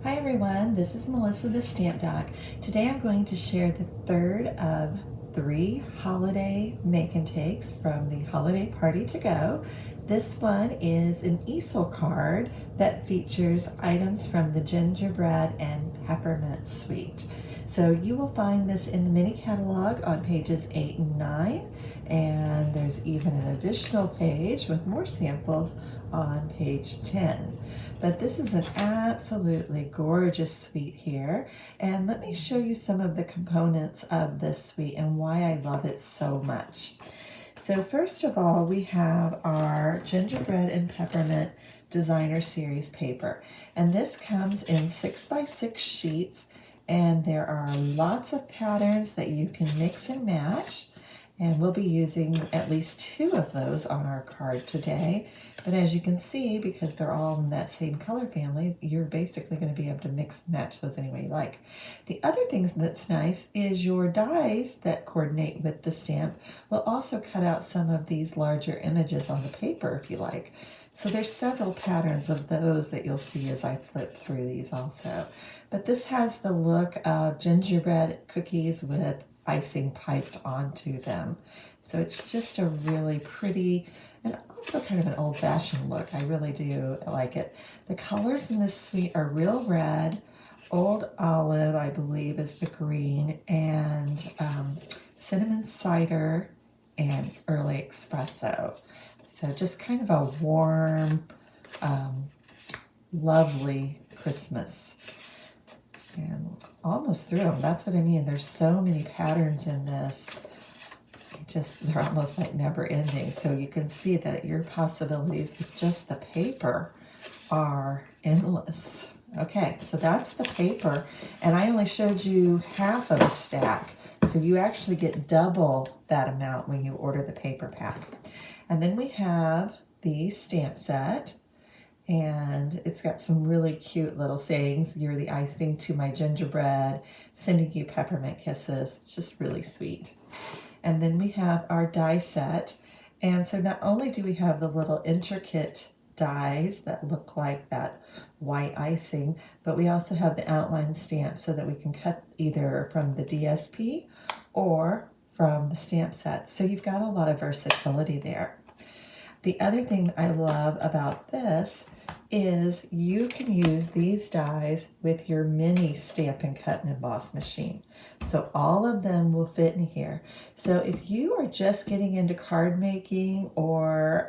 Hi everyone, this is Melissa the Stamp Doc. Today I'm going to share the third of 3 holiday make and takes from the Holiday Party to Go. This one is an Easel card that features items from the Gingerbread and Peppermint suite. So you will find this in the mini catalog on pages 8 and 9, and there's even an additional page with more samples on page 10. But this is an absolutely gorgeous suite here, and let me show you some of the components of this suite and why I love it so much. So first of all, we have our Gingerbread and Peppermint Designer Series paper, and this comes in 6x6 sheets, and there are lots of patterns that you can mix and match. And we'll be using at least 2 of those on our card today. But as you can see, because they're all in that same color family, you're basically going to be able to mix and match those any way you like. The other thing that's nice is your dies that coordinate with the stamp will also cut out some of these larger images on the paper if you like. So there's several patterns of those that you'll see as I flip through these also. But this has the look of gingerbread cookies with icing piped onto them. So it's just a really pretty and also kind of an old-fashioned look. I really do like it. The colors in this suite are real red, old olive, I believe is the green, and cinnamon cider and early espresso. So just kind of a warm, lovely Christmas. And almost through them. That's what I mean. There's so many patterns in this. They're almost like never ending. So you can see that your possibilities with just the paper are endless. Okay, so that's the paper. And I only showed you half of a stack. So you actually get double that amount when you order the paper pack. And then we have the stamp set. And it's got some really cute little sayings. You're the icing to my gingerbread, sending you peppermint kisses. It's just really sweet. And then we have our die set. And so not only do we have the little intricate dies that look like that white icing, but we also have the outline stamp so that we can cut either from the DSP or from the stamp set. So you've got a lot of versatility there. The other thing I love about this is you can use these dies with your mini Stampin' Cut and Emboss machine. So all of them will fit in here. So if you are just getting into card making or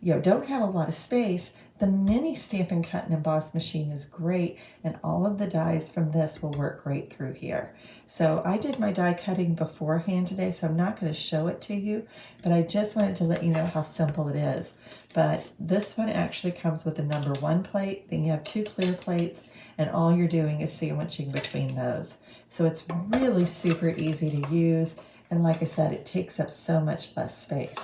don't have a lot of space, the mini Stampin' Cut and Emboss machine is great, and all of the dies from this will work great through here. So I did my die cutting beforehand today, so I'm not going to show it to you, but I just wanted to let you know how simple it is. But this one actually comes with a number 1 plate, then you have 2 clear plates, and all you're doing is sandwiching between those. So it's really super easy to use, and like I said, it takes up so much less space.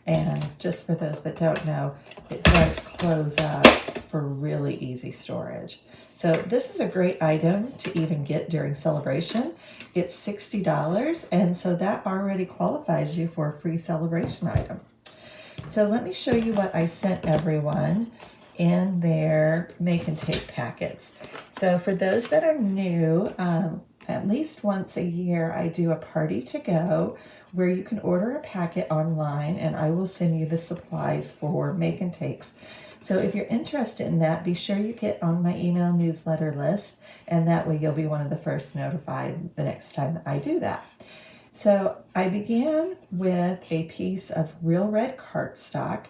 And just for those that don't know, it does close up for really easy storage. So this is a great item to even get during celebration. It's $60, and so that already qualifies you for a free celebration item. So let me show you what I sent everyone in their make and take packets. So for those that are new, at least once a year I do a party to go where you can order a packet online and I will send you the supplies for make and takes. So if you're interested in that, be sure you get on my email newsletter list, and that way you'll be one of the first notified the next time that I do that. So I began with a piece of real red cardstock,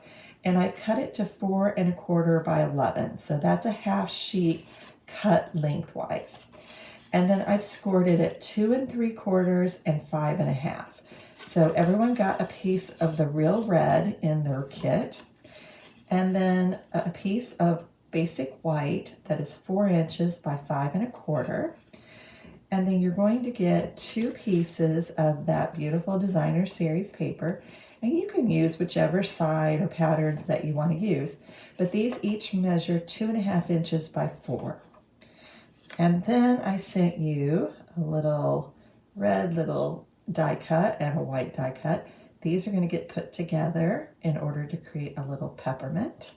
and I cut it to 4 1/4 by 11. So that's a half sheet cut lengthwise. And then I've scored it at 2 3/4 and 5 1/2. So everyone got a piece of the real red in their kit, and then a piece of basic white that is 4 inches by 5 1/4. And then you're going to get 2 pieces of that beautiful designer series paper, and you can use whichever side or patterns that you want to use, but these each measure 2 1/2 inches by 4. And then I sent you a little red little die cut and a white die cut. These are going to get put together in order to create a little peppermint.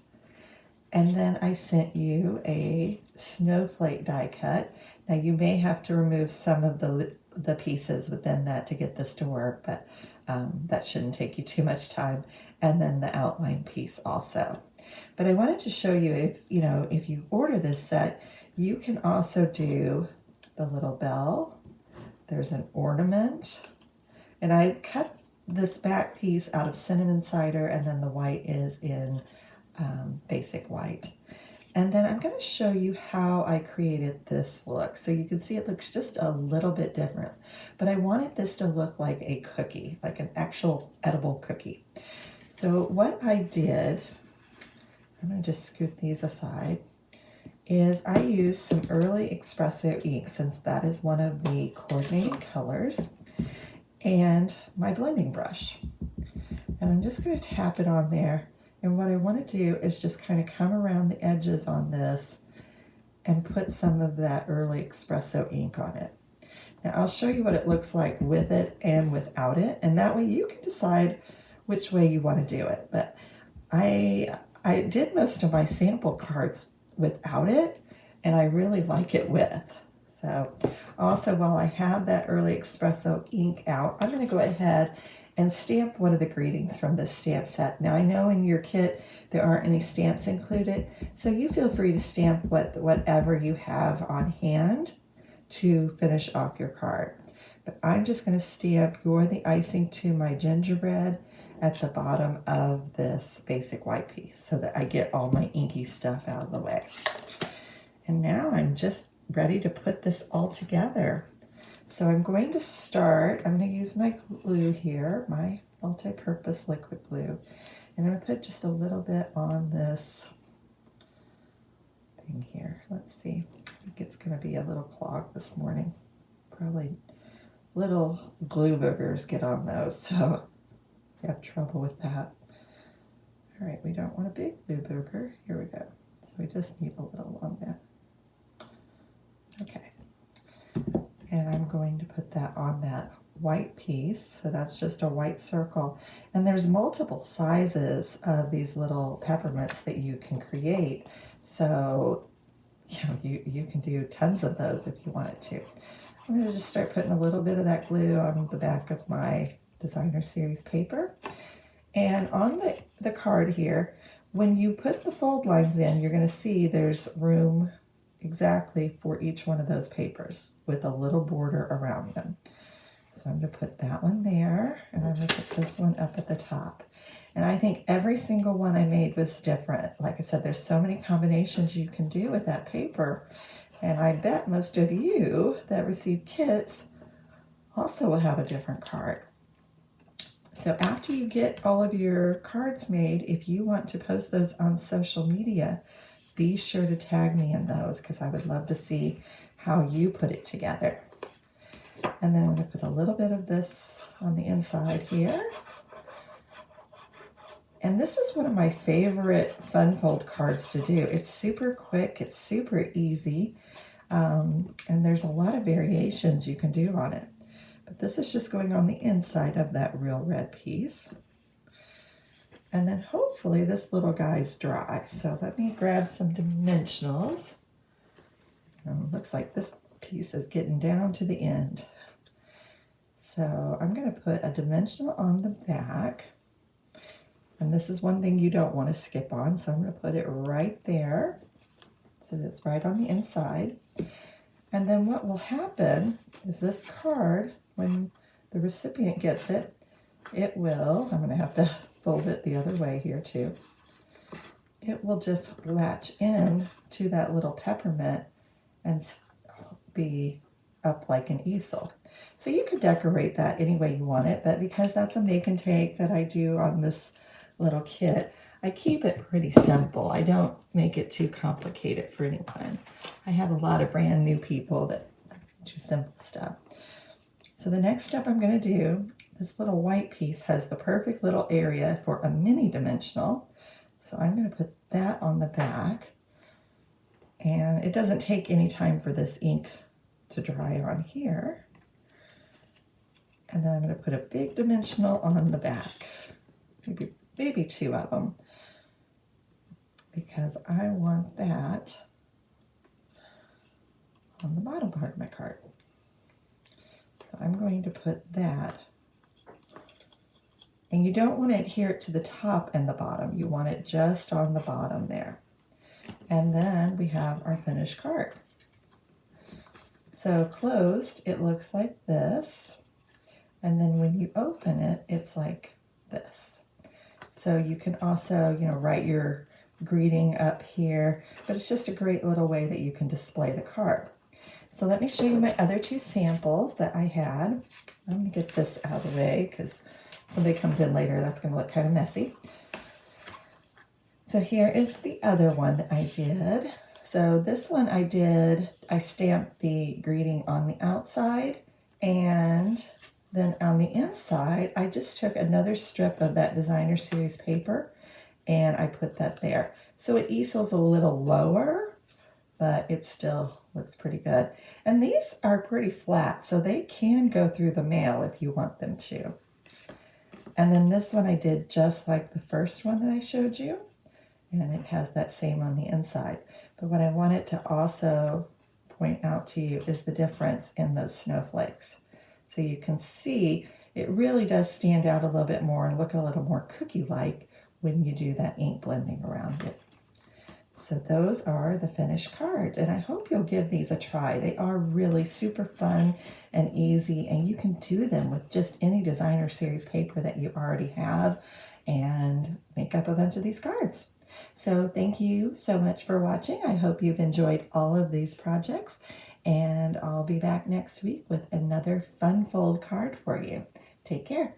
And then I sent you a snowflake die cut. Now you may have to remove some of the pieces within that to get this to work, but that shouldn't take you too much time. And then the outline piece also. But I wanted to show you, if you order this set, you can also do the little bell. There's an ornament. And I cut this back piece out of cinnamon cider, and then the white is in basic white. And then I'm going to show you how I created this look. So you can see it looks just a little bit different, but I wanted this to look like a cookie, like an actual edible cookie. So what I did, I'm going to just scoot these aside, is I used some early espresso ink, since that is one of the coordinating colors, and my blending brush. And I'm just going to tap it on there. And what I want to do is just kind of come around the edges on this and put some of that early espresso ink on it. Now I'll show you what it looks like with it and without it, and that way you can decide which way you want to do it. But I did most of my sample cards without it, and I really like it with. So also, while I have that early espresso ink out, I'm going to go ahead and stamp one of the greetings from this stamp set. Now I know in your kit there aren't any stamps included, so you feel free to stamp whatever you have on hand to finish off your card. But I'm just going to stamp "You're the icing to my gingerbread" at the bottom of this basic white piece, so that I get all my inky stuff out of the way. And now I'm just ready to put this all together. So I'm going to start, I'm going to use my glue here, my multi-purpose liquid glue. And I'm going to put just a little bit on this thing here. Let's see, I think it's going to be a little clogged this morning. Probably little glue boogers get on those, so I have trouble with that. All right, we don't want a big glue booger. Here we go. So we just need a little on there. Okay. And I'm going to put that on that white piece. So that's just a white circle. And there's multiple sizes of these little peppermints that you can create. So you can do tons of those if you wanted to. I'm going to just start putting a little bit of that glue on the back of my designer series paper. And on the card here, when you put the fold lines in, you're going to see there's room exactly for each one of those papers with a little border around them. So I'm going to put that one there, and I'm going to put this one up at the top. And I think every single one I made was different. Like I said, there's so many combinations you can do with that paper. And I bet most of you that receive kits also will have a different card. So after you get all of your cards made, if you want to post those on social media, be sure to tag me in those, because I would love to see how you put it together. And then I'm going to put a little bit of this on the inside here. And this is one of my favorite fun fold cards to do. It's super quick, it's super easy, and there's a lot of variations you can do on it. But this is just going on the inside of that real red piece. And then hopefully this little guy's dry. So let me grab some dimensionals. Looks like this piece is getting down to the end. So I'm going to put a dimensional on the back. And this is one thing you don't want to skip on. So I'm going to put it right there. So that's right on the inside. And then what will happen is this card, when the recipient gets it, it will, I'm going to have to fold it the other way here too. It will just latch in to that little peppermint and be up like an easel. So you could decorate that any way you want it, but because that's a make and take that I do on this little kit, I keep it pretty simple. I don't make it too complicated for anyone. I have a lot of brand new people that do simple stuff. So the next step I'm going to do, this little white piece has the perfect little area for a mini dimensional. So I'm going to put that on the back. And it doesn't take any time for this ink to dry on here. And then I'm going to put a big dimensional on the back. Maybe two of them. because I want that on the bottom part of my card. So I'm going to put that, and you don't want to adhere it to the top and the bottom. You want it just on the bottom there. And then we have our finished card. So closed, it looks like this. And then when you open it, it's like this. So you can also, write your greeting up here, but it's just a great little way that you can display the card. So let me show you my other two samples that I had. I'm going to get this out of the way because if somebody comes in later, that's going to look kind of messy. So here is the other one that I did. So this one I stamped the greeting on the outside, and then on the inside, I just took another strip of that designer series paper and I put that there. So it easels a little lower, but it still looks pretty good. And these are pretty flat, so they can go through the mail if you want them to. And then this one I did just like the first one that I showed you, and it has that same on the inside. But what I wanted to also point out to you is the difference in those snowflakes. So you can see it really does stand out a little bit more and look a little more cookie-like when you do that ink blending around it. So those are the finished card, and I hope you'll give these a try. They are really super fun and easy, and you can do them with just any designer series paper that you already have and make up a bunch of these cards. So thank you so much for watching. I hope you've enjoyed all of these projects, and I'll be back next week with another fun fold card for you. Take care.